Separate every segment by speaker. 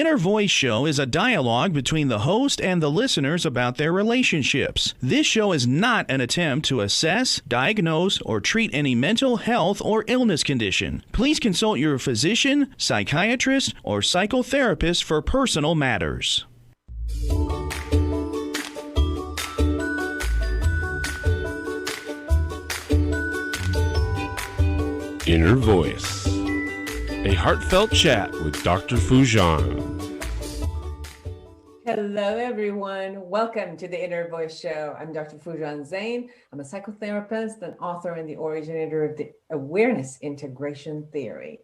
Speaker 1: Inner Voice Show is a dialogue between the host and the listeners about their relationships. This show is not an attempt to assess, diagnose, or treat any mental health or illness condition. Please consult your physician, psychiatrist, or psychotherapist for personal matters.
Speaker 2: Inner Voice, a heartfelt chat with Dr. Foojan.
Speaker 3: Hello, everyone. Welcome to the Inner Voice Show. I'm Dr. Foojan Zeine. I'm a psychotherapist, an author, and the originator of the Awareness Integration Theory.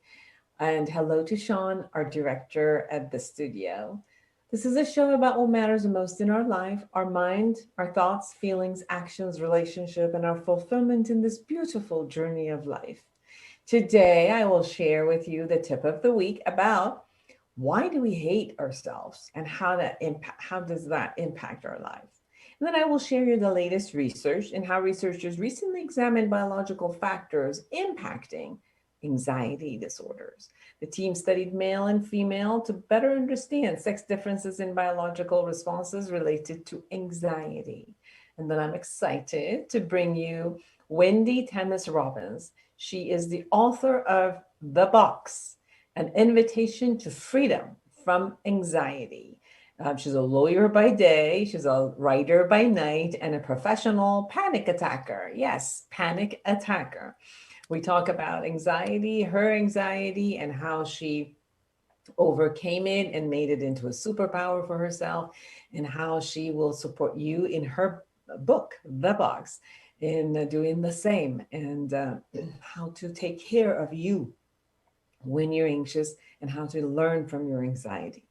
Speaker 3: And hello to Sean, our director at the studio. This is a show about what matters the most in our life, our mind, our thoughts, feelings, actions, relationship, and our fulfillment in this beautiful journey of life. Today, I will share with you the tip of the week about why do we hate ourselves and how does that impact our life? And then I will share you the latest research and how researchers recently examined biological factors impacting anxiety disorders. The team studied male and female to better understand sex differences in biological responses related to anxiety. And then I'm excited to bring you Wendy Tamis Robbins. She is the author of The Box, An Invitation to Freedom from Anxiety. She's a lawyer by day, she's a writer by night, and a professional panic attacker. Yes, panic attacker. We talk about anxiety, her anxiety, and how she overcame it and made it into a superpower for herself, and how she will support you in her book, The Box, in doing the same, and how to take care of you when you're anxious and how to learn from your anxiety.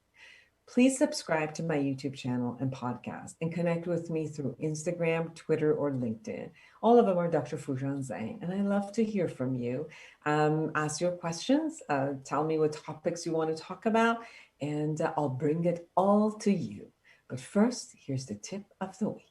Speaker 3: Please subscribe to my YouTube channel and podcast and connect with me through Instagram, Twitter, or LinkedIn. All of them are Dr. Foojan Zeine, and I love to hear from you. Ask your questions, tell me what topics you want to talk about, and I'll bring it all to you. But first, here's the tip of the week.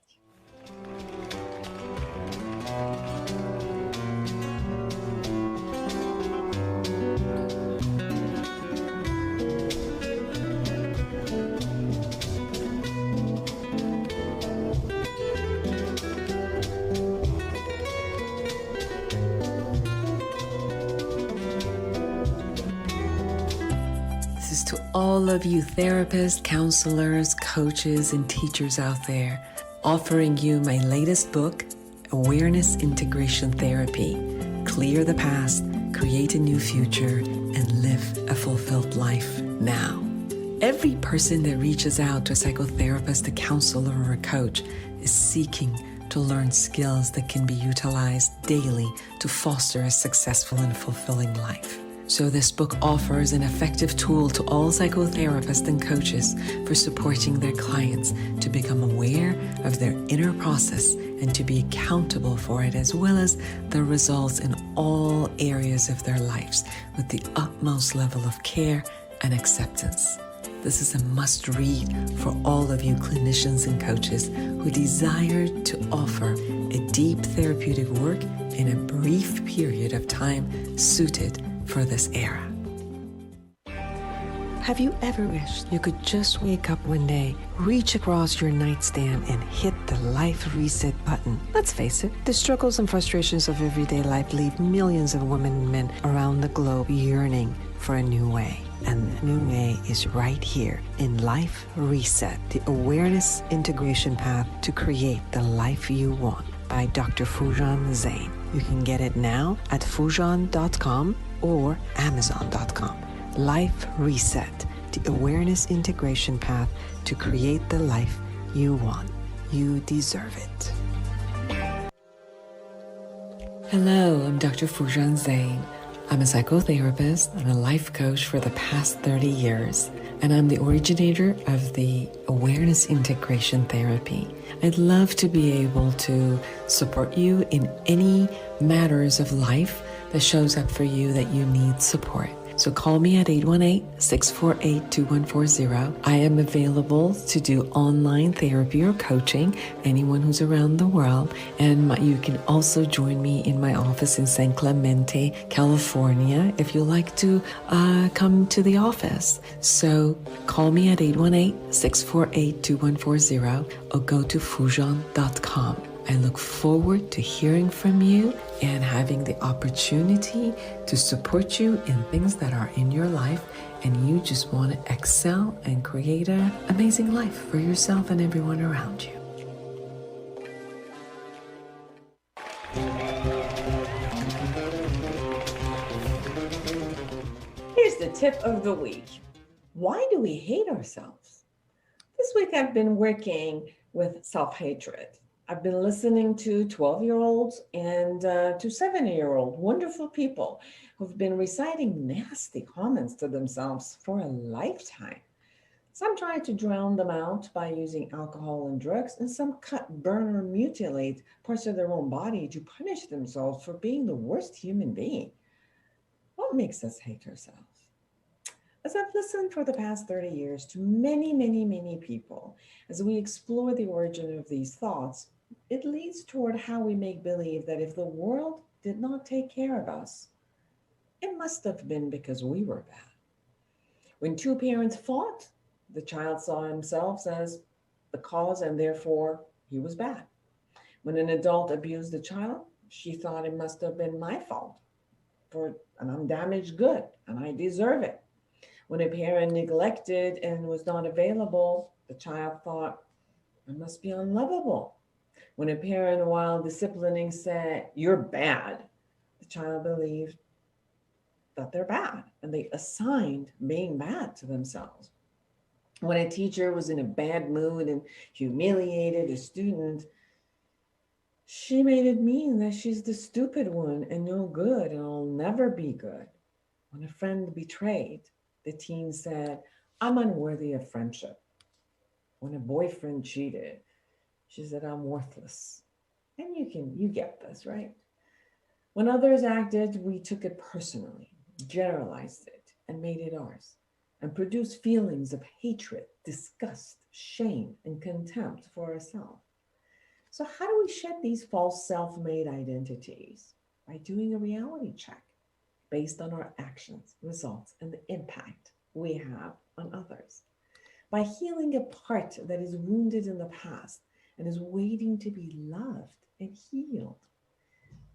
Speaker 3: This is to all of you therapists, counselors, coaches, and teachers out there, offering you my latest book, Awareness Integration Therapy. Clear the past, create a new future, and live a fulfilled life now. Every person that reaches out to a psychotherapist, a counselor, or a coach is seeking to learn skills that can be utilized daily to foster a successful and fulfilling life. So this book offers an effective tool to all psychotherapists and coaches for supporting their clients to become aware of their inner process and to be accountable for it, as well as the results in all areas of their lives with the utmost level of care and acceptance. This is a must-read for all of you clinicians and coaches who desire to offer a deep therapeutic work in a brief period of time suited for this era. Have you ever wished you could just wake up one day, reach across your nightstand, and hit the life reset button? Let's face it, the struggles and frustrations of everyday life leave millions of women and men around the globe yearning for a new way. And the new way is right here in Life Reset, the awareness integration path to create the life you want by Dr. Foojan Zeine. You can get it now at foojan.com or amazon.com. Life Reset, the awareness integration path to create the life you want. You deserve it. Hello, I'm Dr. Foojan Zeine. I'm a psychotherapist and a life coach for the past 30 years, and I'm the originator of the Awareness Integration Therapy. I'd love to be able to support you in any matters of life that shows up for you that you need support.
Speaker 4: So call me at 818-648-2140. I am available to do online therapy or coaching, anyone who's around the world. And you can also join me in my office in San Clemente, California, if you like to come to the office. So call me at 818-648-2140 or go to Foojan.com. I look forward to hearing from you and having the opportunity to support you in things that are in your life and you just want to excel and create an amazing life for yourself and everyone around you.
Speaker 3: Here's the tip of the week. Why do we hate ourselves? This week I've been working with self-hatred. I've been listening to 12-year-olds and to 7-year-old wonderful people who've been reciting nasty comments to themselves for a lifetime. Some try to drown them out by using alcohol and drugs, and some cut, burn, or mutilate parts of their own body to punish themselves for being the worst human being. What makes us hate ourselves? As I've listened for the past 30 years to many, many, many people, as we explore the origin of these thoughts, it leads toward how we make believe that if the world did not take care of us, it must have been because we were bad. When two parents fought, the child saw himself as the cause and therefore he was bad. When an adult abused a child, she thought it must have been my fault, and I'm damaged good and I deserve it. When a parent neglected and was not available, the child thought, I must be unlovable. When a parent, while disciplining, said, you're bad, the child believed that they're bad, and they assigned being bad to themselves. When a teacher was in a bad mood and humiliated a student, she made it mean that she's the stupid one and no good and I'll never be good. When a friend betrayed, the teen said, I'm unworthy of friendship. When a boyfriend cheated, she said, I'm worthless. And you get this, right? When others acted, we took it personally, generalized it, and made it ours, and produced feelings of hatred, disgust, shame, and contempt for ourselves. So how do we shed these false self-made identities? By doing a reality check based on our actions, results, and the impact we have on others. By healing a part that is wounded in the past and is waiting to be loved and healed.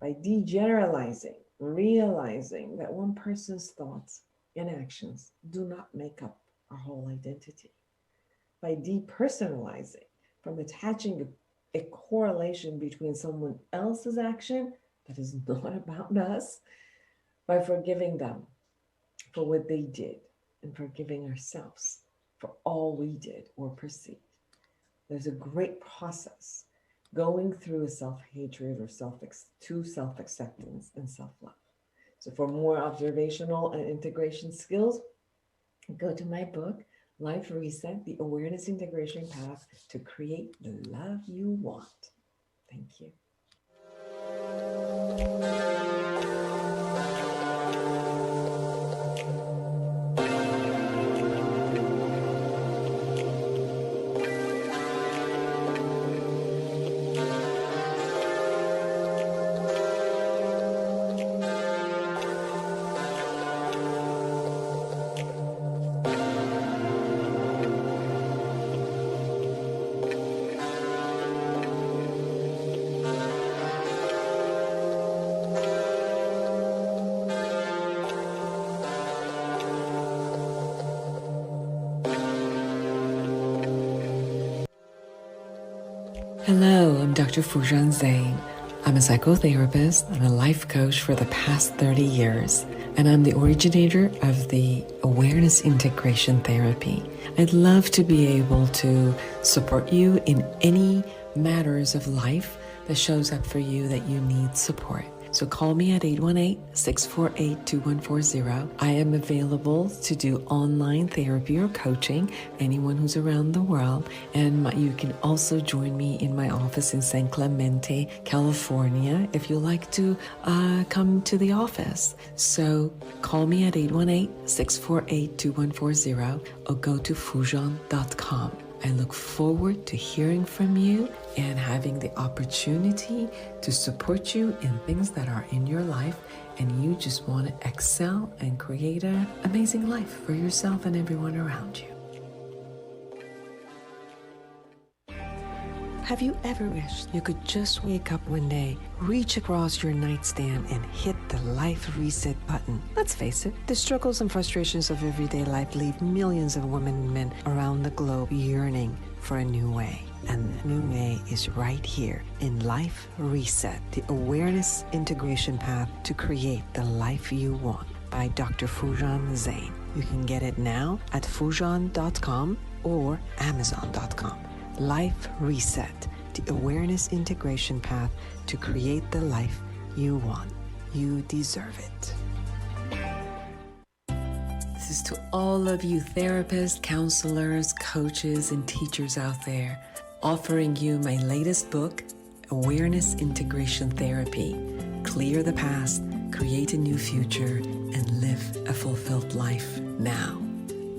Speaker 3: By degeneralizing, realizing that one person's thoughts and actions do not make up our whole identity. By depersonalizing, from attaching a correlation between someone else's action that is not about us, by forgiving them for what they did and forgiving ourselves for all we did or perceived. There's a great process going through a self-hatred or self-acceptance and self-love. So for more observational and integration skills, go to my book, Life Reset, The Awareness Integration Path to Create the Love You Want. Thank you.
Speaker 4: Hello, I'm Dr. Foojan Zeine. I'm a psychotherapist and a life coach for the past 30 years, and I'm the originator of the Awareness Integration Therapy. I'd love to be able to support you in any matters of life that shows up for you that you need support. So call me at 818-648-2140. I am available to do online therapy or coaching, anyone who's around the world. And you can also join me in my office in San Clemente, California, if you like to come to the office. So call me at 818-648-2140 or go to Foojan.com. I look forward to hearing from you and having the opportunity to support you in things that are in your life and you just want to excel and create an amazing life for yourself and everyone around you. Have you ever wished you could just wake up one day, reach across your nightstand and hit the life reset button? Let's face it, the struggles and frustrations of everyday life leave millions of women and men around the globe yearning for a new way. And the new way is right here in Life Reset, the awareness integration path to create the life you want by Dr. Foojan Zeine. You can get it now at Foojan.com or Amazon.com. Life Reset, the awareness integration path to create the life you want. You deserve it. This is to all of you therapists, counselors, coaches, and teachers out there, offering you my latest book, Awareness Integration Therapy. Clear the past, create a new future, and live a fulfilled life now.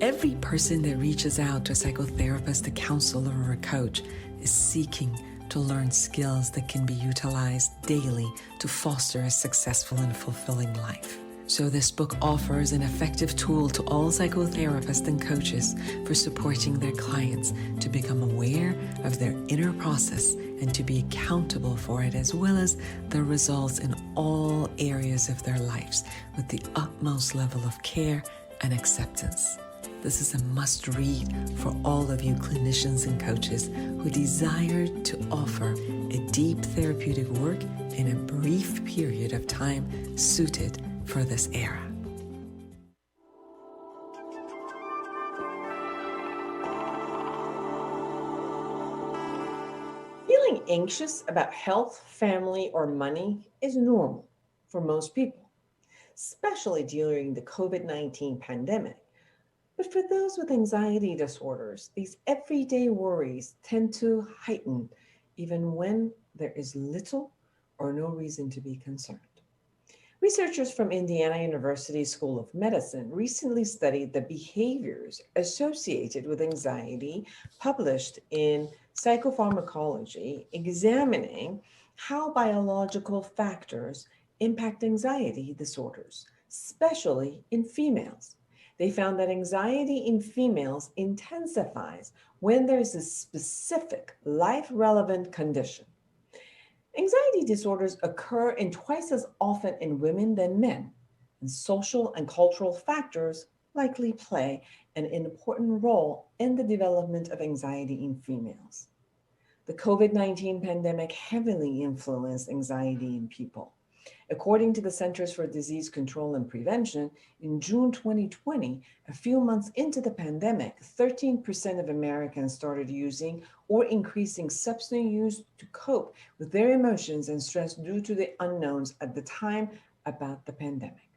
Speaker 4: Every person that reaches out to a psychotherapist, a counselor, or a coach is seeking to learn skills that can be utilized daily to foster a successful and fulfilling life. So this book offers an effective tool to all psychotherapists and coaches for supporting their clients to become aware of their inner process and to be accountable for it, as well as the results in all areas of their lives with the utmost level of care and acceptance. This is a must-read for all of you clinicians and coaches who desire to offer a deep therapeutic work in a brief period of time suited for this era.
Speaker 3: Feeling anxious about health, family, or money is normal for most people, especially during the COVID-19 pandemic. But for those with anxiety disorders, these everyday worries tend to heighten even when there is little or no reason to be concerned. Researchers from Indiana University School of Medicine recently studied the behaviors associated with anxiety, published in Psychopharmacology, examining how biological factors impact anxiety disorders, especially in females. They found that anxiety in females intensifies when there's a specific life-relevant condition. Anxiety disorders occur in twice as often in women than men, and social and cultural factors likely play an important role in the development of anxiety in females. The COVID-19 pandemic heavily influenced anxiety in people. According to the Centers for Disease Control and Prevention, in June 2020, a few months into the pandemic, 13% of Americans started using or increasing substance use to cope with their emotions and stress due to the unknowns at the time about the pandemic.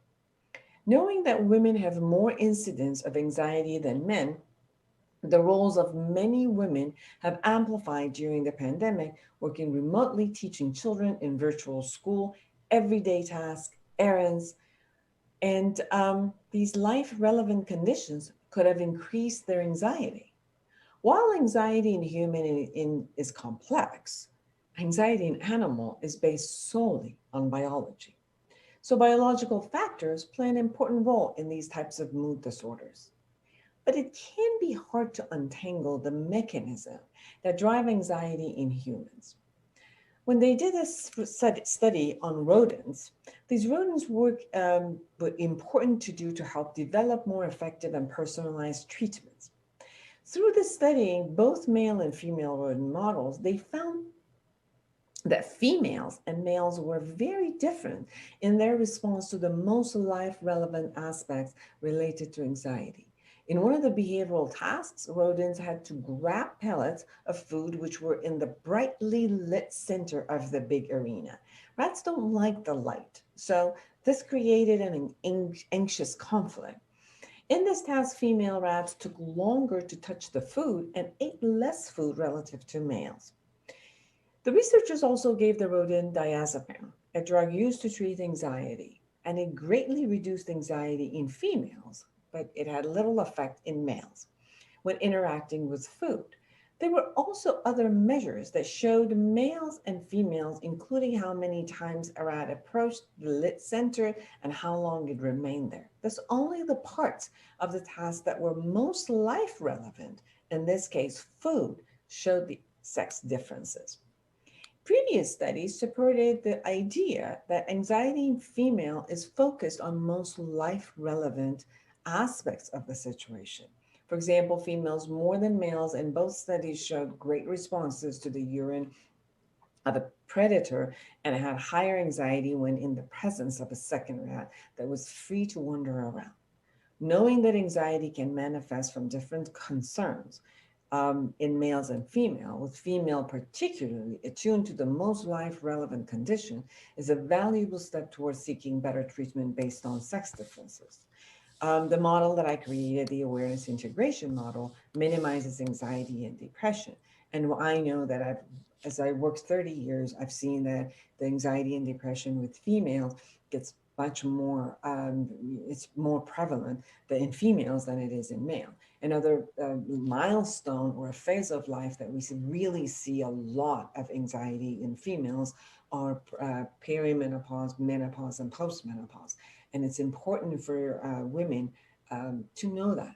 Speaker 3: Knowing that women have more incidence of anxiety than men, the roles of many women have amplified during the pandemic, working remotely, teaching children in virtual school, everyday tasks, errands, and these life-relevant conditions could have increased their anxiety. While anxiety in human is complex, anxiety in animal is based solely on biology. So biological factors play an important role in these types of mood disorders. But it can be hard to untangle the mechanism that drive anxiety in humans. When they did a study on rodents, these rodents were important to do to help develop more effective and personalized treatments. Through the studying both male and female rodent models, they found that females and males were very different in their response to the most life-relevant aspects related to anxiety. In one of the behavioral tasks, rodents had to grab pellets of food which were in the brightly lit center of the big arena. Rats don't like the light, so this created an anxious conflict. In this task, female rats took longer to touch the food and ate less food relative to males. The researchers also gave the rodent diazepam, a drug used to treat anxiety, and it greatly reduced anxiety in females, but it had little effect in males when interacting with food. There were also other measures that showed males and females, including how many times a rat approached the lit center and how long it remained there. That's only the parts of the task that were most life relevant. In this case, food showed the sex differences. Previous studies supported the idea that anxiety in female is focused on most life relevant aspects of the situation. For example, females more than males in both studies showed great responses to the urine of a predator and had higher anxiety when in the presence of a second rat that was free to wander around. Knowing that anxiety can manifest from different concerns in males and female, with female particularly attuned to the most life-relevant condition, is a valuable step towards seeking better treatment based on sex differences. The model that I created, the awareness integration model, minimizes anxiety and depression. And I know that as I worked 30 years, I've seen that the anxiety and depression with females gets much more, it's more prevalent in females than it is in male. Another milestone or a phase of life that we really see a lot of anxiety in females are perimenopause, menopause, and postmenopause. And it's important for women to know that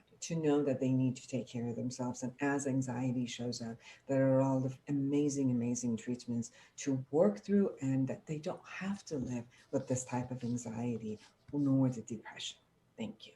Speaker 3: they need to take care of themselves. And as anxiety shows up, there are all the amazing, amazing treatments to work through, and that they don't have to live with this type of anxiety nor the depression. Thank you.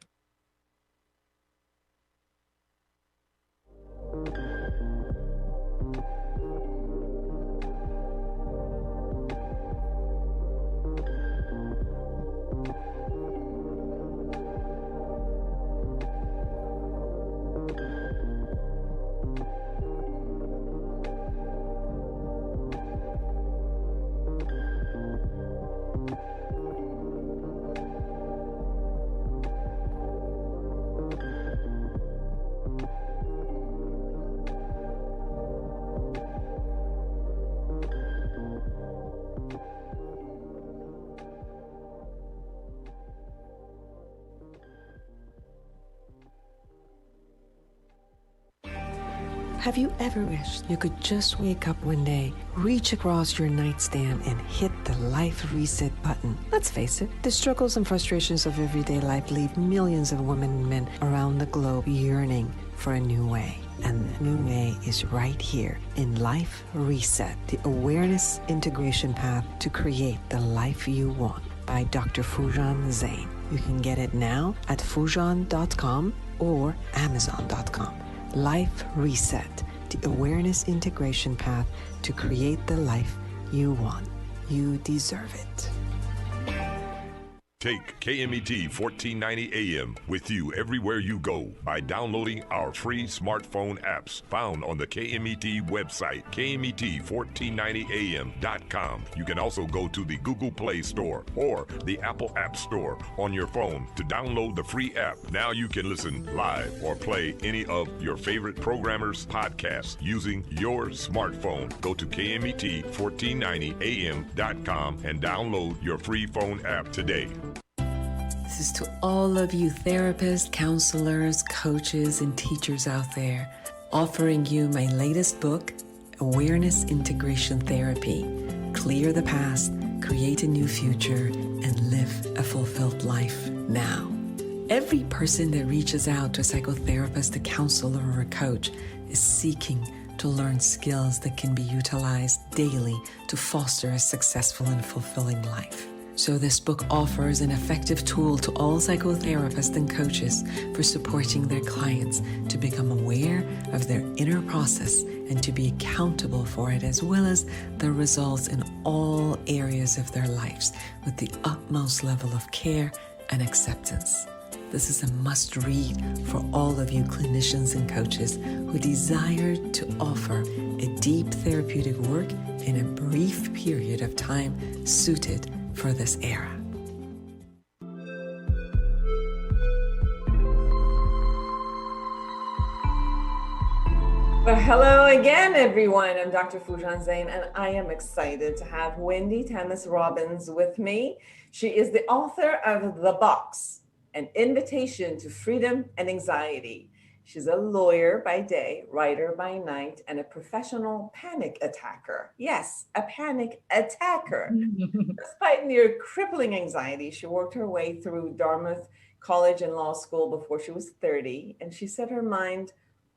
Speaker 4: Have you ever wished you could just wake up one day, reach across your nightstand, and hit the life reset button? Let's face it, the struggles and frustrations of everyday life leave millions of women and men around the globe yearning for a new way. And the new way is right here in Life Reset, the awareness integration path to create the life you want by Dr. Foojan Zeine. You can get it now at Foojan.com or Amazon.com. Life Reset, the awareness integration path to create the life you want. You deserve it.
Speaker 5: Take KMET 1490 AM with you everywhere you go by downloading our free smartphone apps found on the KMET website, KMET1490am.com. You can also go to the Google Play Store or the Apple App Store on your phone to download the free app. Now you can listen live or play any of your favorite programmers' podcasts using your smartphone. Go to KMET1490am.com and download your free phone app today.
Speaker 4: This is to all of you therapists, counselors, coaches, and teachers out there, offering you my latest book, Awareness Integration Therapy. Clear the past, create a new future, and live a fulfilled life now. Every person that reaches out to a psychotherapist, a counselor, or a coach is seeking to learn skills that can be utilized daily to foster a successful and fulfilling life. So this book offers an effective tool to all psychotherapists and coaches for supporting their clients to become aware of their inner process and to be accountable for it, as well as the results in all areas of their lives with the utmost level of care and acceptance. This is a must read for all of you clinicians and coaches who desire to offer a deep therapeutic work in a brief period of time suited for this era.
Speaker 3: Well, hello again, everyone. I'm Dr. Foojan Zeine, and I am excited to have Wendy Tamis Robbins with me. She is the author of The Box, An Invitation to Freedom and Anxiety. She's a lawyer by day, writer by night, and a professional panic attacker. Yes, a panic attacker. Despite near crippling anxiety, she worked her way through Dartmouth College and law school before she was 30, and she set her mind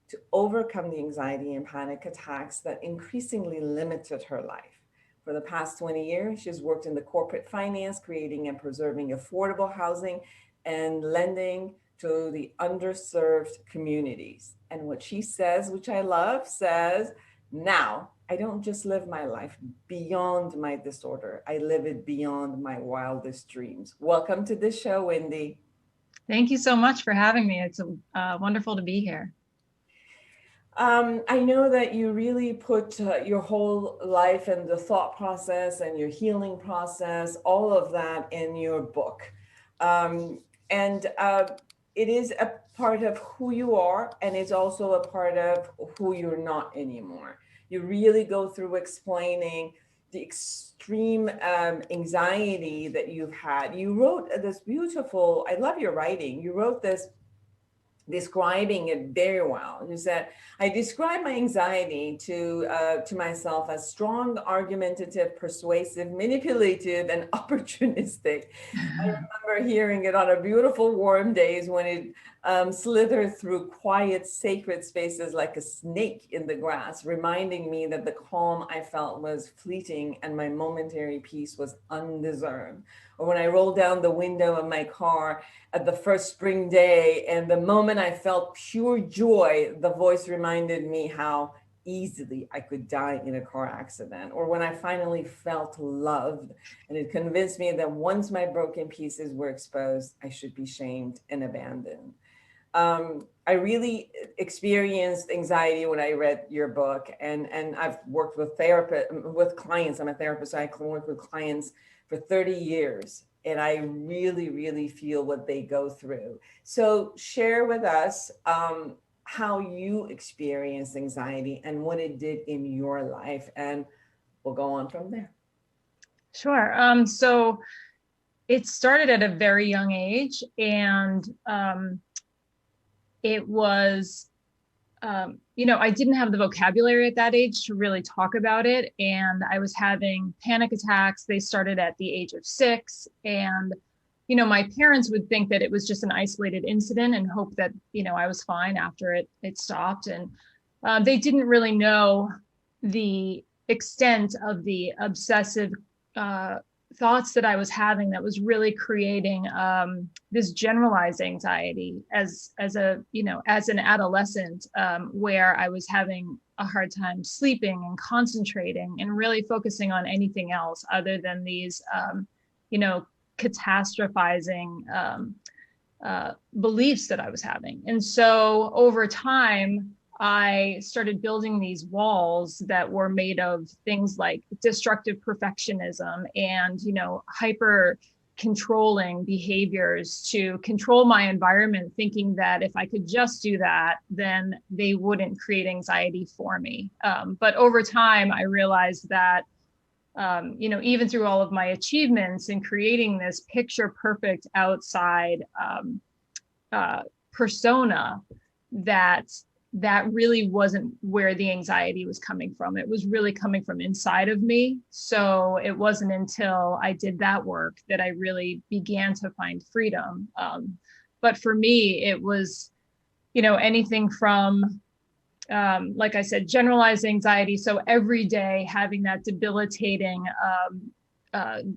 Speaker 3: to overcome the anxiety and panic attacks that increasingly limited her life. For the past 20 years, she's worked in the corporate finance, creating and preserving affordable housing and lending to the underserved communities. And what she says, which I love, says, now I don't just live my life beyond my disorder. I live it beyond my wildest dreams. Welcome to the show, Wendy.
Speaker 6: Thank you so much for having me. It's wonderful to be here.
Speaker 3: I know that you really put your whole life and the thought process and your healing process, all of that in your book. It is a part of who you are, and it's also a part of who you're not anymore. You really go through explaining the extreme anxiety that you've had. You wrote this beautiful, I love your writing. You wrote this describing it very well. You said, I describe my anxiety to myself as strong, argumentative, persuasive, manipulative, and opportunistic. I remember hearing it on a beautiful warm days when it slithered through quiet, sacred spaces like a snake in the grass, reminding me that the calm I felt was fleeting and my momentary peace was undeserved. Or when I rolled down the window of my car at the first spring day, and the moment I felt pure joy, the voice reminded me how easily I could die in a car accident. Or when I finally felt loved, and it convinced me that once my broken pieces were exposed, I should be shamed and abandoned. I really experienced anxiety when I read your book, and I've worked with clients. I'm a therapist, so I work with clients for 30 years, and I really, really feel what they go through. So share with us how you experienced anxiety and what it did in your life, and we'll go on from there.
Speaker 6: Sure. So it started at a very young age, and it was, I didn't have the vocabulary at that age to really talk about it. And I was having panic attacks. They started at the age of 6. And, my parents would think that it was just an isolated incident and hope that, I was fine after it stopped. And they didn't really know the extent of the obsessive thoughts that I was having that was really creating this generalized anxiety as an adolescent, where I was having a hard time sleeping and concentrating and really focusing on anything else other than these, catastrophizing beliefs that I was having. And so over time, I started building these walls that were made of things like destructive perfectionism and, hyper controlling behaviors to control my environment, thinking that if I could just do that, then they wouldn't create anxiety for me. But over time, I realized that, even through all of my achievements in creating this picture perfect outside persona, that really wasn't where the anxiety was coming from. It was really coming from inside of me. So it wasn't until I did that work that I really began to find freedom. But for me, it was, anything from, like I said, generalized anxiety. So every day having that debilitating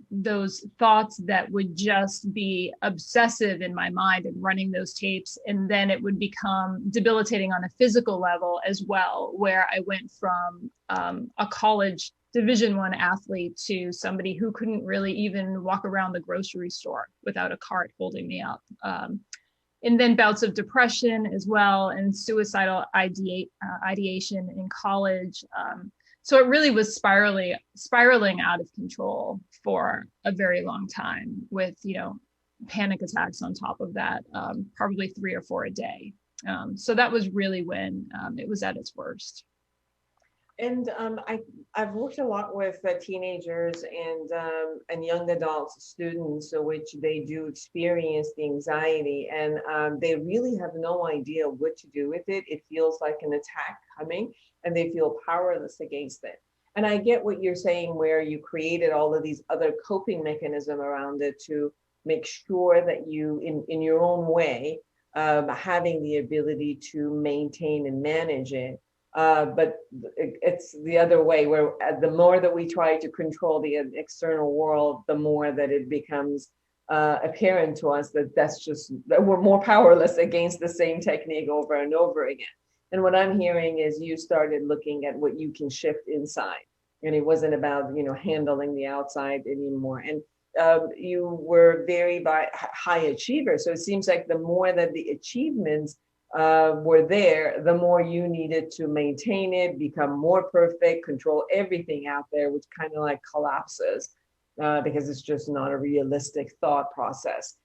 Speaker 6: those thoughts that would just be obsessive in my mind and running those tapes. And then it would become debilitating on a physical level as well, where I went from a college Division I athlete to somebody who couldn't really even walk around the grocery store without a cart holding me up. and then bouts of depression as well, and suicidal ideation in college. So it really was spiraling out of control for a very long time, with, panic attacks on top of that, probably 3 or 4 a day. So that was really when it was at its worst.
Speaker 3: And I've worked a lot with teenagers and young adults, students, which they do experience the anxiety, and they really have no idea what to do with it. It feels like an attack coming, and they feel powerless against it. And I get what you're saying, where you created all of these other coping mechanisms around it to make sure that you, in your own way, having the ability to maintain and manage it. But it's the other way, where the more that we try to control the external world, the more that it becomes apparent to us that we're more powerless against the same technique over and over again. And what I'm hearing is you started looking at what you can shift inside, and it wasn't about handling the outside anymore. And you were very high achiever, so it seems like the more that the achievements were there, the more you needed to maintain it, become more perfect, control everything out there, which kind of like collapses because it's just not a realistic thought process.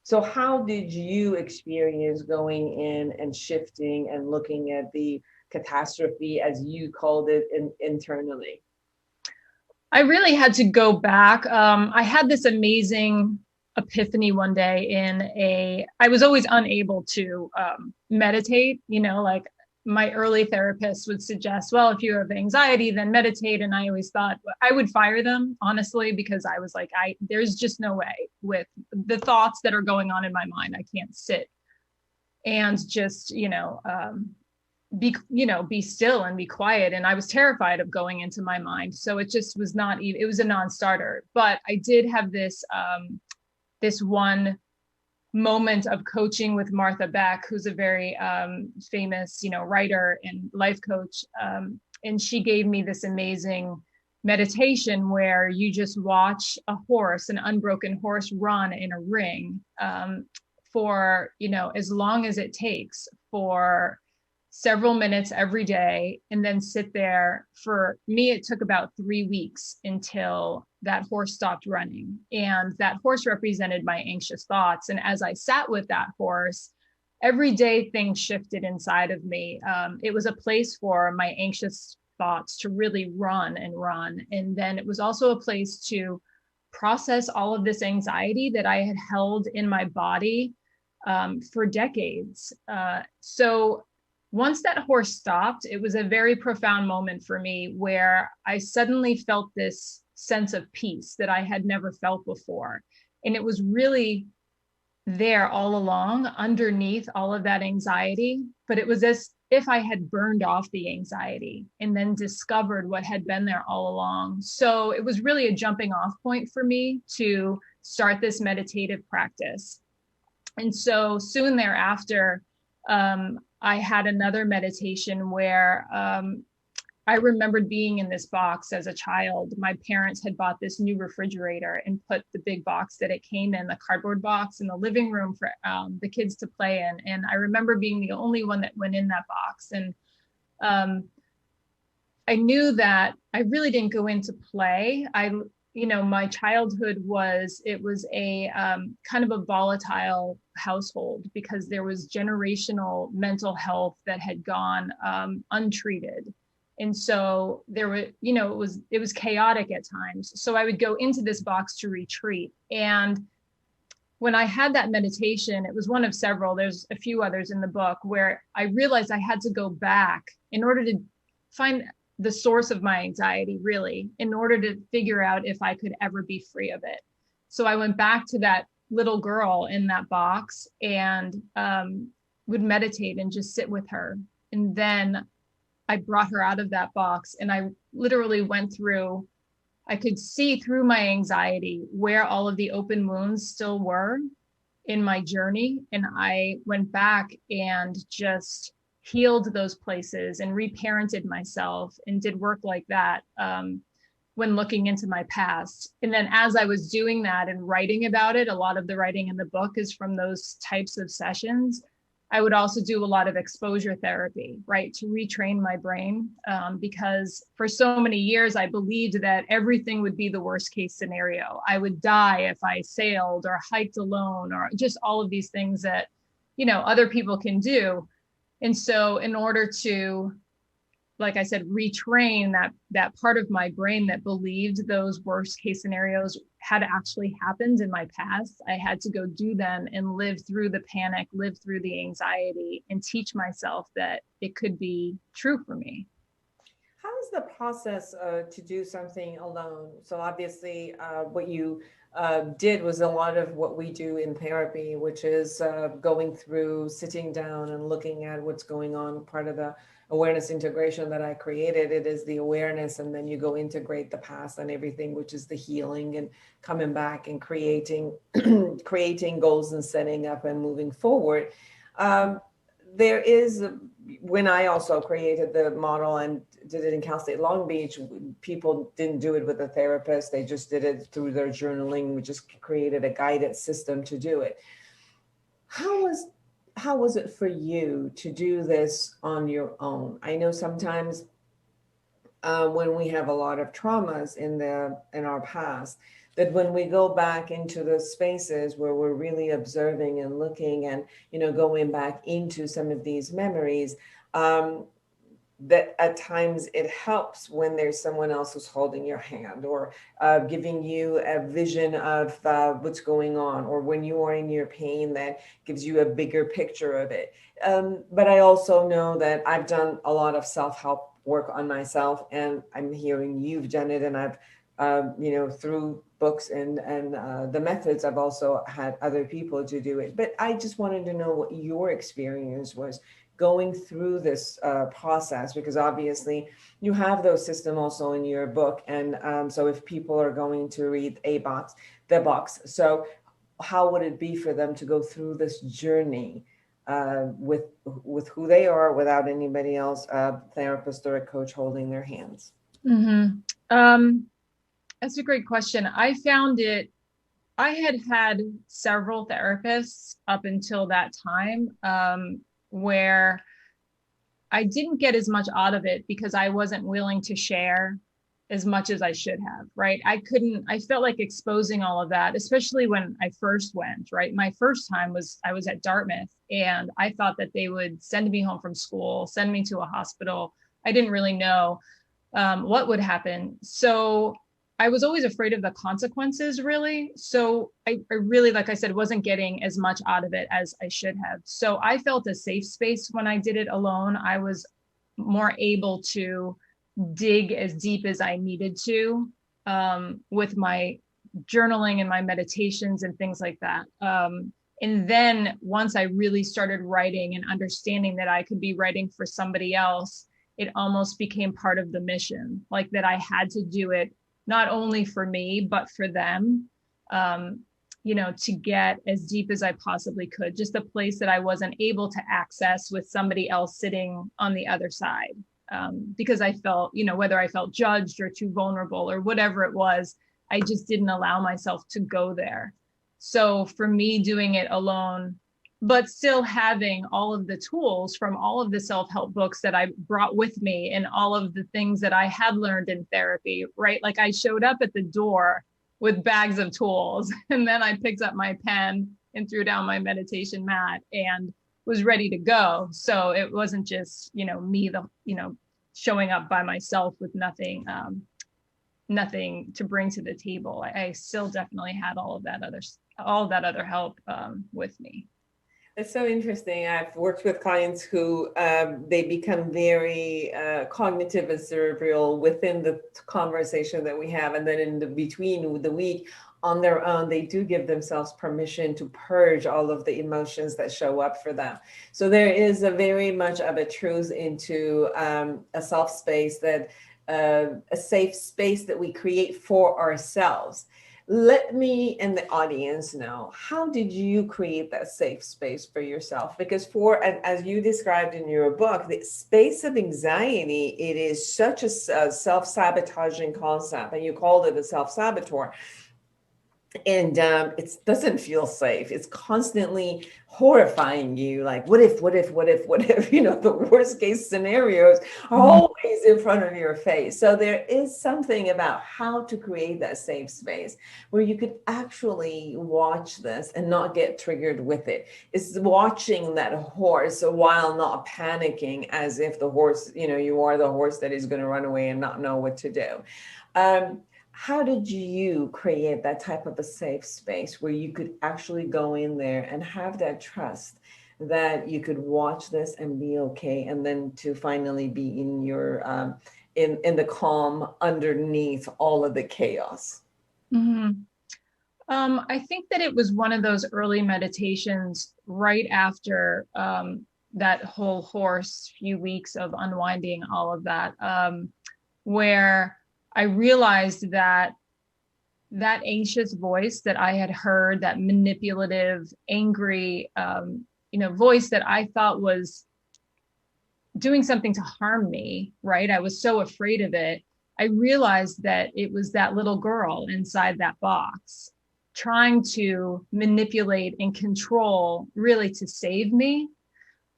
Speaker 3: So how did you experience going in and shifting and looking at the catastrophe, as you called it, internally?
Speaker 6: I really had to go back. I had this amazing epiphany one day I was always unable to meditate, like my early therapist would suggest, well, if you have anxiety, then meditate. And I always thought I would fire them, honestly, because I was like, there's just no way with the thoughts that are going on in my mind. I can't sit and just, be still and be quiet. And I was terrified of going into my mind. So it just was it was a non-starter. But I did have this one moment of coaching with Martha Beck, who's a very famous, writer and life coach. And she gave me this amazing meditation where you just watch an unbroken horse run in a ring for, as long as it takes, for several minutes every day, and then sit there. For me, it took about 3 weeks until that horse stopped running. And that horse represented my anxious thoughts. And as I sat with that horse, every day things shifted inside of me. It was a place for my anxious thoughts to really run and run. And then it was also a place to process all of this anxiety that I had held in my body for decades. So once that horse stopped, it was a very profound moment for me, where I suddenly felt this sense of peace that I had never felt before. And it was really there all along, underneath all of that anxiety. But it was as if I had burned off the anxiety and then discovered what had been there all along. So it was really a jumping off point for me to start this meditative practice. And so soon thereafter, I had another meditation where I remembered being in this box as a child. My parents had bought this new refrigerator and put the big box that it came in, the cardboard box, in the living room for the kids to play in. And I remember being the only one that went in that box. And I knew that I really didn't go in to play. My childhood was a kind of a volatile household, because there was generational mental health that had gone untreated. And so there were, it was chaotic at times. So I would go into this box to retreat. And when I had that meditation, it was one of several, there's a few others in the book, where I realized I had to go back in order to find the source of my anxiety, really, in order to figure out if I could ever be free of it. So I went back to that little girl in that box and would meditate and just sit with her. And then I brought her out of that box, and I literally I could see through my anxiety where all of the open wounds still were in my journey. And I went back and just healed those places and reparented myself and did work like that. when looking into my past. And then as I was doing that and writing about it, a lot of the writing in the book is from those types of sessions. I would also do a lot of exposure therapy, right, to retrain my brain, because for so many years I believed that everything would be the worst case scenario. I would die if I sailed or hiked alone, or just all of these things that, you know, other people can do. And so in order to, like I said, retrain that part of my brain that believed those worst case scenarios had actually happened in my past, I had to go do them and live through the panic, live through the anxiety, and teach myself that it could be true for me.
Speaker 3: How is the process to do something alone? So obviously what you did was a lot of what we do in therapy, which is going through, sitting down and looking at what's going on. Part of the awareness integration that I created, it is the awareness, and then you go integrate the past and everything, which is the healing and coming back and creating creating goals and setting up and moving forward. There is, when I also created the model and did it in Cal State Long Beach, people didn't do it with a therapist. They just did it through their journaling. We just created a guided system to do it. How was it for you to do this on your own? I know sometimes when we have a lot of traumas in our past, that when we go back into the spaces where we're really observing and looking and, you know, going back into some of these memories, that at times it helps when there's someone else who's holding your hand or giving you a vision of what's going on, or when you are in your pain, that gives you a bigger picture of it. But I also know that I've done a lot of self-help work on myself, and I'm hearing you've done it, and I've you know, through books and the methods, I've also had other people to do it. But I just wanted to know what your experience was going through this process, because obviously you have those systems also in your book. And so if people are going to read the box, so how would it be for them to go through this journey with who they are without anybody else, a therapist or a coach holding their hands?
Speaker 6: Mm-hmm. That's a great question. I found I had several therapists up until that time, where I didn't get as much out of it because I wasn't willing to share as much as I should have, right? I felt like exposing all of that, especially when I first went, right? My first time I was at Dartmouth, and I thought that they would send me home from school, send me to a hospital. I didn't really know what would happen. So I was always afraid of the consequences, really. So I really, like I said, wasn't getting as much out of it as I should have. So I felt a safe space when I did it alone. I was more able to dig as deep as I needed to with my journaling and my meditations and things like that. And then once I really started writing and understanding that I could be writing for somebody else, it almost became part of the mission, like that I had to do it not only for me, but for them, you know, to get as deep as I possibly could, just a place that I wasn't able to access with somebody else sitting on the other side. Because I felt, you know, whether I felt judged or too vulnerable or whatever it was, I just didn't allow myself to go there. So for me, doing it alone, but still having all of the tools from all of the self-help books that I brought with me and all of the things that I had learned in therapy, right? Like I showed up at the door with bags of tools, and then I picked up my pen and threw down my meditation mat and was ready to go. So it wasn't just, you know, me, showing up by myself with nothing to bring to the table. I still definitely had all that other help with me.
Speaker 3: It's so interesting. I've worked with clients who they become very cognitive and cerebral within the conversation that we have. And then in the between the week on their own, they do give themselves permission to purge all of the emotions that show up for them. So there is a very much of a truth into a self space, that a safe space that we create for ourselves. let me and the audience know, how did you create that safe space for yourself? Because as you described in your book, the space of anxiety, it is such a self-sabotaging concept, and you called it a self-saboteur. And it doesn't feel safe. It's constantly horrifying you. Like, what if, the worst case scenarios are always in front of your face. So there is something about how to create that safe space where you could actually watch this and not get triggered with it. It's watching that horse while not panicking as if the horse, you are the horse that is going to run away and not know what to do. How did you create that type of a safe space where you could actually go in there and have that trust that you could watch this and be okay, and then to finally be in your in the calm underneath all of the chaos?
Speaker 6: I think that it was one of those early meditations right after that whole horse few weeks of unwinding all of that, where I realized that anxious voice that I had heard, that manipulative, angry, voice that I thought was doing something to harm me, right? I was so afraid of it. I realized that it was that little girl inside that box trying to manipulate and control, really to save me.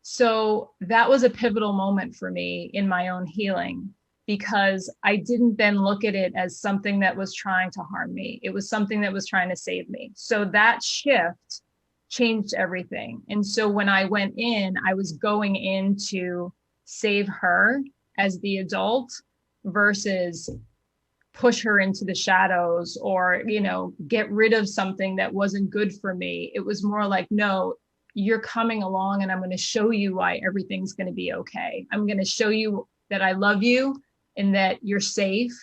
Speaker 6: So that was a pivotal moment for me in my own healing, because I didn't then look at it as something that was trying to harm me. It was something that was trying to save me. So that shift changed everything. And so when I went in, I was going in to save her as the adult versus push her into the shadows or, get rid of something that wasn't good for me. It was more like, no, you're coming along and I'm going to show you why everything's going to be okay. I'm going to show you that I love you and that you're safe.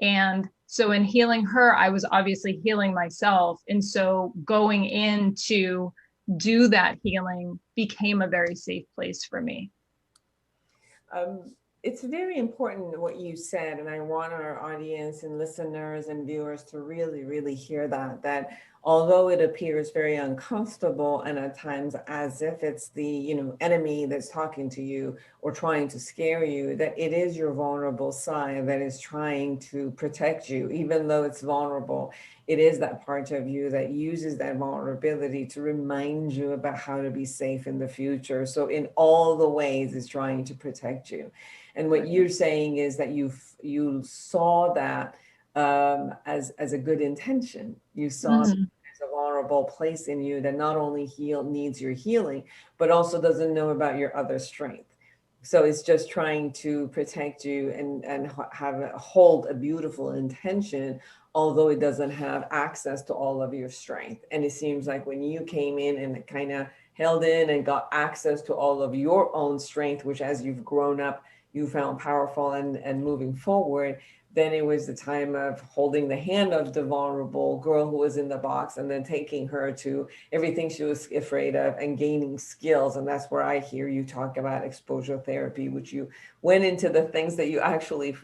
Speaker 6: And so in healing her, I was obviously healing myself. And so going in to do that healing became a very safe place for me.
Speaker 3: It's very important what you said, and I want our audience and listeners and viewers to really, really hear that although it appears very uncomfortable and at times as if it's the enemy that's talking to you or trying to scare you, that it is your vulnerable side that is trying to protect you. Even though it's vulnerable, it is that part of you that uses that vulnerability to remind you about how to be safe in the future. So in all the ways, it's trying to protect you. And what you're saying is that you saw that as a good intention. You saw it as a vulnerable place in you that not only needs your healing, but also doesn't know about your other strength. So it's just trying to protect you and hold a beautiful intention, although it doesn't have access to all of your strength. And it seems like when you came in and kind of held in and got access to all of your own strength, which as you've grown up, you found powerful and moving forward, then it was the time of holding the hand of the vulnerable girl who was in the box and then taking her to everything she was afraid of and gaining skills. And that's where I hear you talk about exposure therapy, which you went into the things that you actually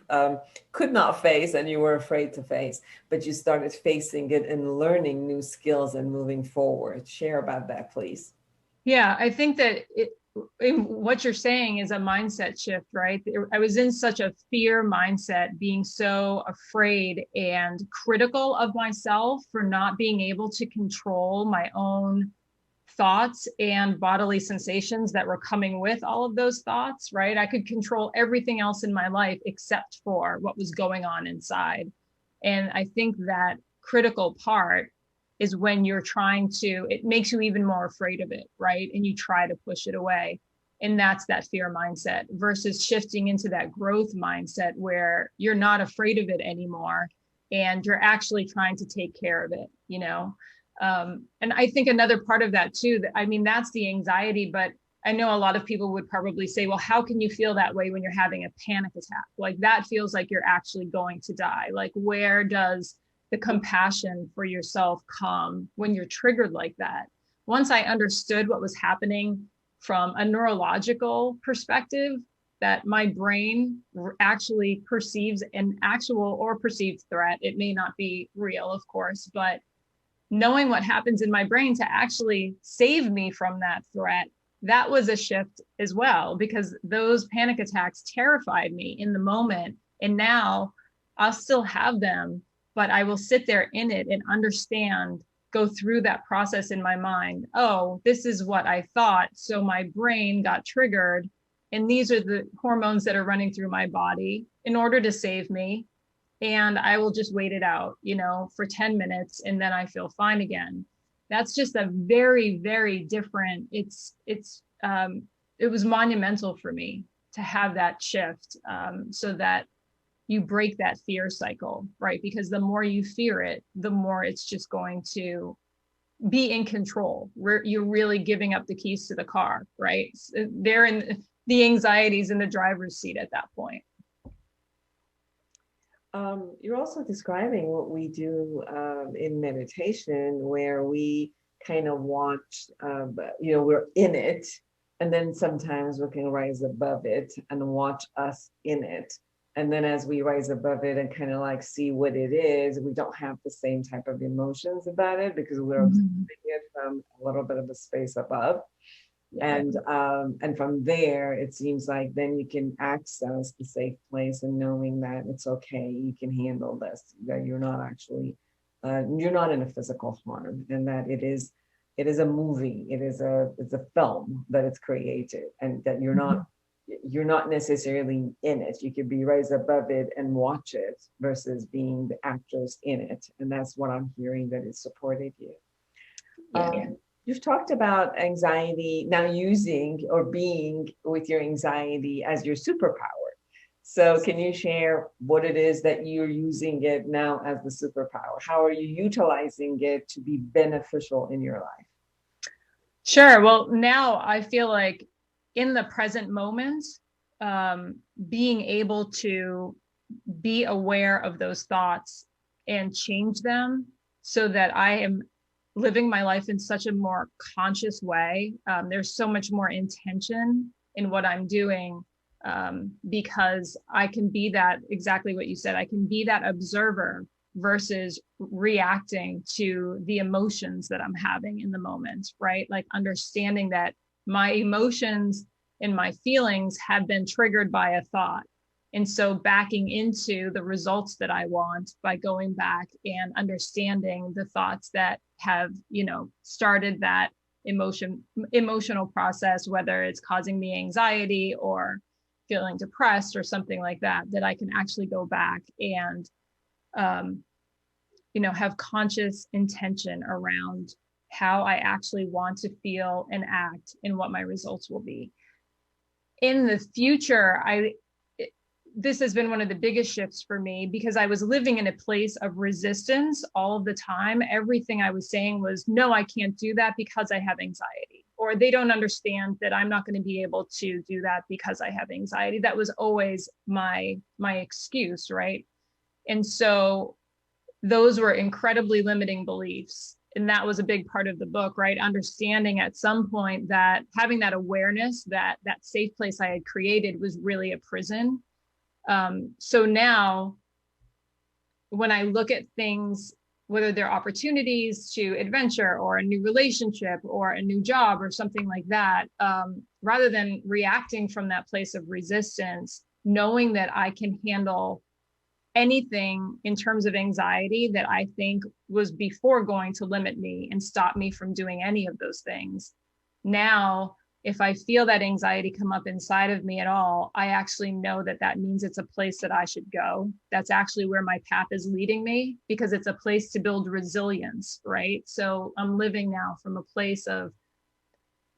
Speaker 3: could not face and you were afraid to face, but you started facing it and learning new skills and moving forward. Share about that, please.
Speaker 6: Yeah, I think that what you're saying is a mindset shift, right? I was in such a fear mindset, being so afraid and critical of myself for not being able to control my own thoughts and bodily sensations that were coming with all of those thoughts, right? I could control everything else in my life except for what was going on inside. And I think that critical part is when you're it makes you even more afraid of it, right? And you try to push it away. And that's that fear mindset versus shifting into that growth mindset where you're not afraid of it anymore and you're actually trying to take care of it, And I think another part of that too, that's the anxiety, but I know a lot of people would probably say, well, how can you feel that way when you're having a panic attack? Like that feels like you're actually going to die. Like where does the compassion for yourself come when you're triggered like that? Once I understood what was happening from a neurological perspective, that my brain actually perceives an actual or perceived threat. It may not be real, of course, but knowing what happens in my brain to actually save me from that threat, that was a shift as well, because those panic attacks terrified me in the moment. And now I'll still have them, but I will sit there in it and understand, go through that process in my mind. Oh, this is what I thought. So my brain got triggered. And these are the hormones that are running through my body in order to save me. And I will just wait it out, for 10 minutes, and then I feel fine again. That's just a very, very different, it was monumental for me to have that shift, so that you break that fear cycle, right? Because the more you fear it, the more it's just going to be in control. You're really giving up the keys to the car, right? They're in the anxieties in the driver's seat at that point.
Speaker 3: You're also describing what we do in meditation, where we kind of watch, we're in it, and then sometimes we can rise above it and watch us in it. And then as we rise above it and kind of like see what it is, we don't have the same type of emotions about it because we're observing it from a little bit of a space above. And from there, it seems like then you can access the safe place and knowing that it's okay, you can handle this, that you're not actually, you're not in a physical harm, and that it is a movie, it's a film that it's created, and that you're not necessarily in it. You could be right above it and watch it versus being the actors in it. And that's what I'm hearing that it supported you. You've talked about anxiety now, using or being with your anxiety as your superpower. So can you share what it is that you're using it now as the superpower? How are you utilizing it to be beneficial in your life?
Speaker 6: Sure. Well, now I feel like in the present moment, being able to be aware of those thoughts and change them so that I am living my life in such a more conscious way. There's so much more intention in what I'm doing, because I can be that, exactly what you said, I can be that observer versus reacting to the emotions that I'm having in the moment, right? Like understanding that my emotions and my feelings have been triggered by a thought. And so backing into the results that I want by going back and understanding the thoughts that have, started that emotional process, whether it's causing me anxiety or feeling depressed or something like that, that I can actually go back and, have conscious intention around how I actually want to feel and act and what my results will be. In the future, this has been one of the biggest shifts for me because I was living in a place of resistance all of the time. Everything I was saying was, no, I can't do that because I have anxiety, or they don't understand that I'm not going to be able to do that because I have anxiety. That was always my excuse, right? And so those were incredibly limiting beliefs. And that was a big part of the book, right? Understanding at some point that having that awareness that that safe place I had created was really a prison. So now when I look at things, whether they're opportunities to adventure or a new relationship or a new job or something like that, rather than reacting from that place of resistance, knowing that I can handle anything in terms of anxiety that I think was before going to limit me and stop me from doing any of those things. Now, if I feel that anxiety come up inside of me at all, I actually know that that means it's a place that I should go. That's actually where my path is leading me, because it's a place to build resilience, right? So I'm living now from a place of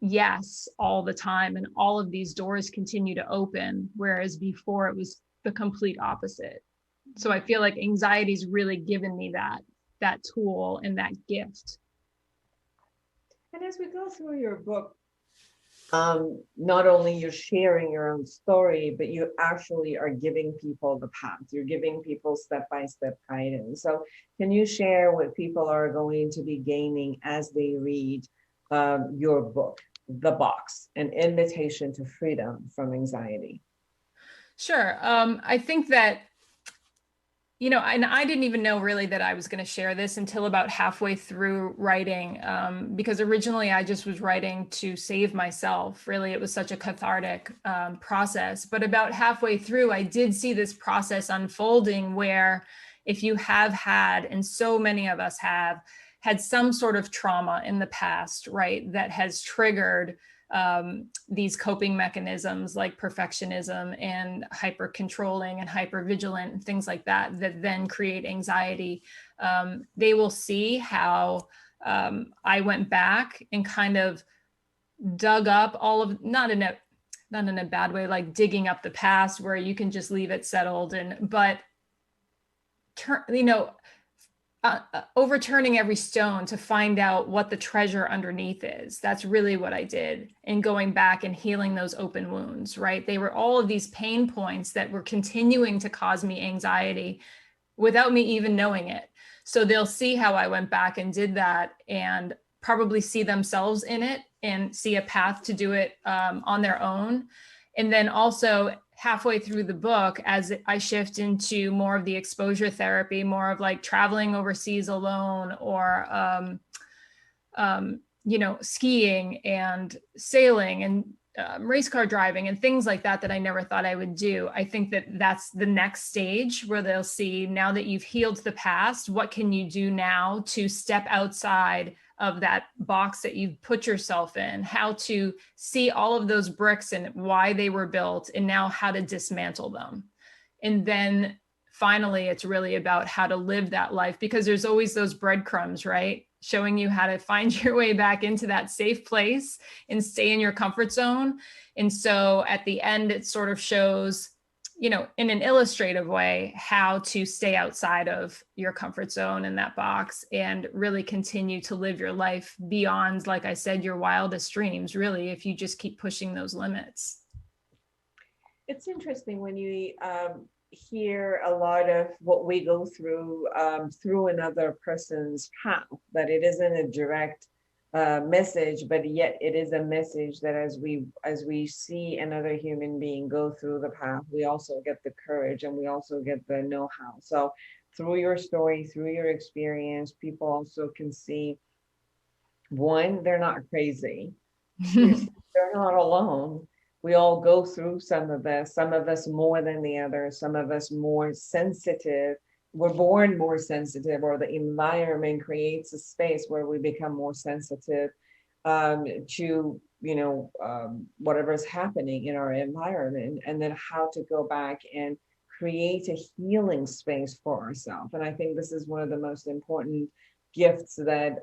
Speaker 6: yes all the time, and all of these doors continue to open, whereas before it was the complete opposite. So I feel like anxiety's really given me that tool and that gift.
Speaker 3: And as we go through your book, not only you're sharing your own story, but you actually are giving people the path. You're giving people step-by-step guidance. So can you share what people are going to be gaining as they read your book, The Box, An Invitation to Freedom from Anxiety?
Speaker 6: Sure. I think that, and I didn't even know really that I was going to share this until about halfway through writing, because originally I just was writing to save myself. Really, it was such a cathartic process. But about halfway through, I did see this process unfolding where if you have had, and so many of us have, had some sort of trauma in the past, right, that has triggered these coping mechanisms like perfectionism and hyper controlling and hyper vigilant and things like that, that then create anxiety. They will see how I went back and kind of dug up all of, not in a bad way, like digging up the past where you can just leave it settled, but overturning every stone to find out what the treasure underneath is. That's really what I did in going back and healing those open wounds, right? They were all of these pain points that were continuing to cause me anxiety without me even knowing it. So they'll see how I went back and did that and probably see themselves in it and see a path to do it on their own. And then also halfway through the book, as I shift into more of the exposure therapy, more of like traveling overseas alone, or skiing and sailing and race car driving and things like that I never thought I would do. I think that that's the next stage where they'll see, now that you've healed the past, what can you do now to step outside of that box that you've put yourself in, how to see all of those bricks and why they were built, and now how to dismantle them. And then finally, it's really about how to live that life, because there's always those breadcrumbs, right? Showing you how to find your way back into that safe place and stay in your comfort zone. And so at the end, it sort of shows, in an illustrative way, how to stay outside of your comfort zone in that box and really continue to live your life beyond, like I said, your wildest dreams, really, if you just keep pushing those limits.
Speaker 3: It's interesting when you hear a lot of what we go through another person's path, that it isn't a direct message, but yet it is a message that as we see another human being go through the path, we also get the courage and we also get the know-how. So through your story, through your experience, people also can see, one, they're not crazy. They're not alone. We all go through some of us more than the others, some of us more sensitive. We're born more sensitive, or the environment creates a space where we become more sensitive to whatever's happening in our environment, and then how to go back and create a healing space for ourselves. And I think this is one of the most important gifts that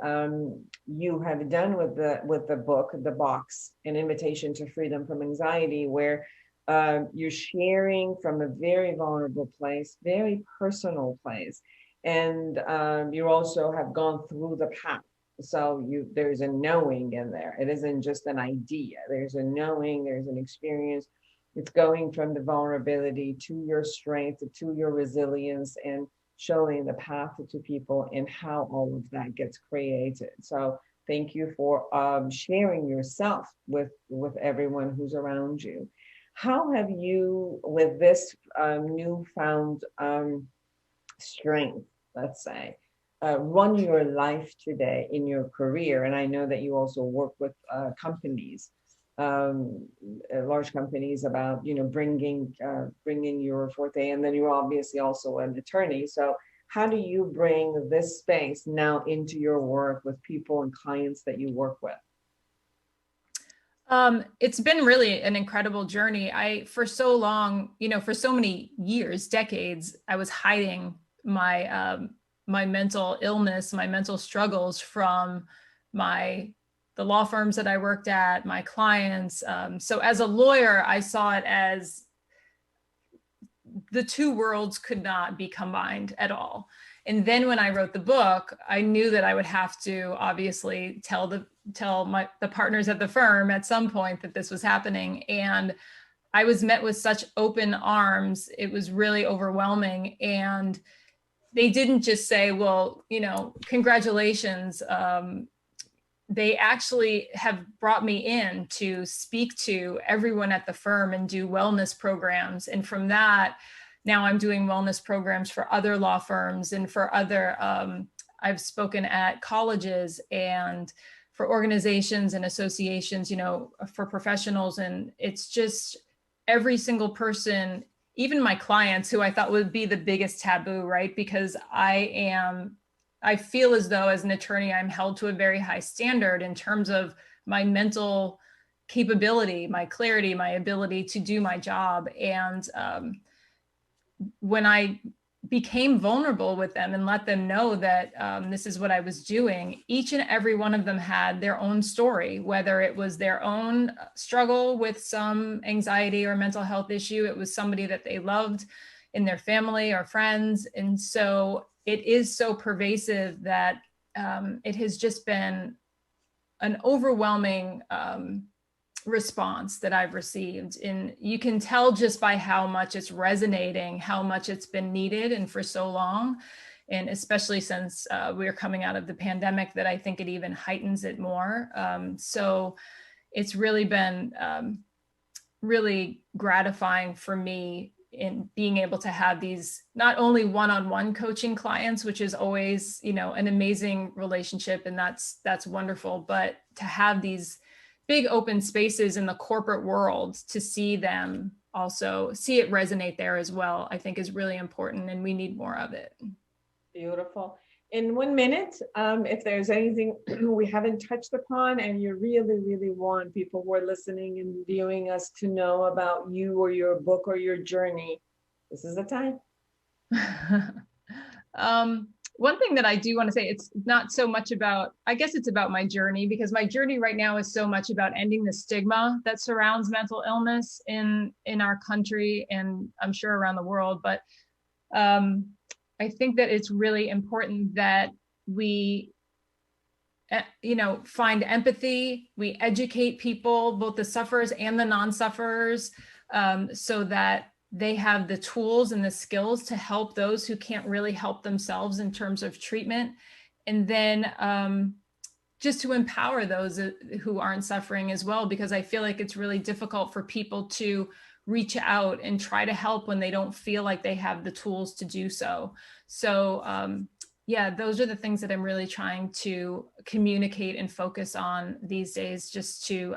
Speaker 3: you have done with the book, The Box, An Invitation to Freedom from Anxiety, where you're sharing from a very vulnerable place, very personal place. And you also have gone through the path. So there's a knowing in there. It isn't just an idea. There's a knowing, there's an experience. It's going from the vulnerability to your strength, to your resilience, and showing the path to people and how all of that gets created. So thank you for sharing yourself with everyone who's around you. How have you, with this newfound strength, let's say, run your life today in your career? And I know that you also work with companies, large companies, about bringing your forte, and then you're obviously also an attorney. So how do you bring this space now into your work with people and clients that you work with?
Speaker 6: It's been really an incredible journey. For so long, for so many years, decades, I was hiding my my mental illness, my mental struggles from the law firms that I worked at, my clients. So as a lawyer, I saw it as the two worlds could not be combined at all. And then when I wrote the book, I knew that I would have to obviously tell the partners at the firm at some point that this was happening. And I was met with such open arms. It was really overwhelming. And they didn't just say, well, congratulations, they actually have brought me in to speak to everyone at the firm and do wellness programs. And from that, now I'm doing wellness programs for other law firms and for other, I've spoken at colleges and for organizations and associations, you know, for professionals. And it's just every single person, even my clients who I thought would be the biggest taboo, right? Because I feel as though as an attorney, I'm held to a very high standard in terms of my mental capability, my clarity, my ability to do my job. And when I became vulnerable with them and let them know that this is what I was doing, each and every one of them had their own story, whether it was their own struggle with some anxiety or mental health issue, it was somebody that they loved in their family or friends. And so it is so pervasive that it has just been an overwhelming response that I've received. And you can tell just by how much it's resonating, how much it's been needed and for so long. And especially since we're coming out of the pandemic, that I think it even heightens it more. So it's really been really gratifying for me in being able to have these not only one-on-one coaching clients, which is always, you know, an amazing relationship, and that's wonderful, but to have these big open spaces in the corporate world, to see them also see it resonate there as well, I think is really important, and we need more of it.
Speaker 3: Beautiful. In 1 minute, if there's anything we haven't touched upon and you really, really want people who are listening and viewing us to know about you or your book or your journey, this is the time.
Speaker 6: One thing that I do want to say, it's not so much about, I guess it's about my journey, because my journey right now is so much about ending the stigma that surrounds mental illness in our country, and I'm sure around the world. But I think that it's really important that we, you know, find empathy, we educate people, both the sufferers and the non-sufferers, so that they have the tools and the skills to help those who can't really help themselves in terms of treatment. And then just to empower those who aren't suffering as well, because I feel like it's really difficult for people to reach out and try to help when they don't feel like they have the tools to do so. So yeah, those are the things that I'm really trying to communicate and focus on these days, just to,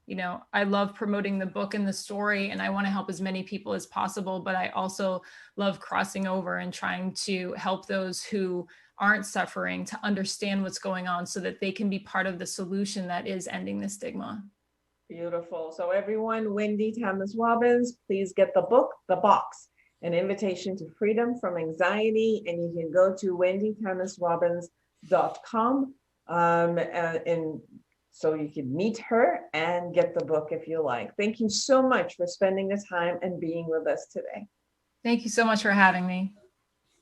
Speaker 6: you know, I love promoting the book and the story, and I want to help as many people as possible, but I also love crossing over and trying to help those who aren't suffering to understand what's going on so that they can be part of the solution that is ending the stigma.
Speaker 3: Beautiful. So everyone, Wendy Tamis Robbins, please get the book, The Box, An Invitation to Freedom from Anxiety. And you can go to wendytamisrobbins.com and so you can meet her and get the book if you like. Thank you so much for spending the time and being with us today.
Speaker 6: Thank you so much for having me.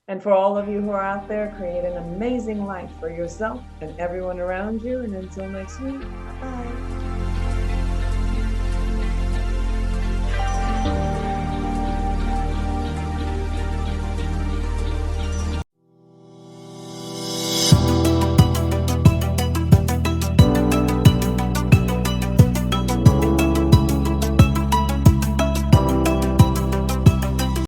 Speaker 3: And for all of you who are out there, create an amazing life for yourself and everyone around you. And until next week, bye.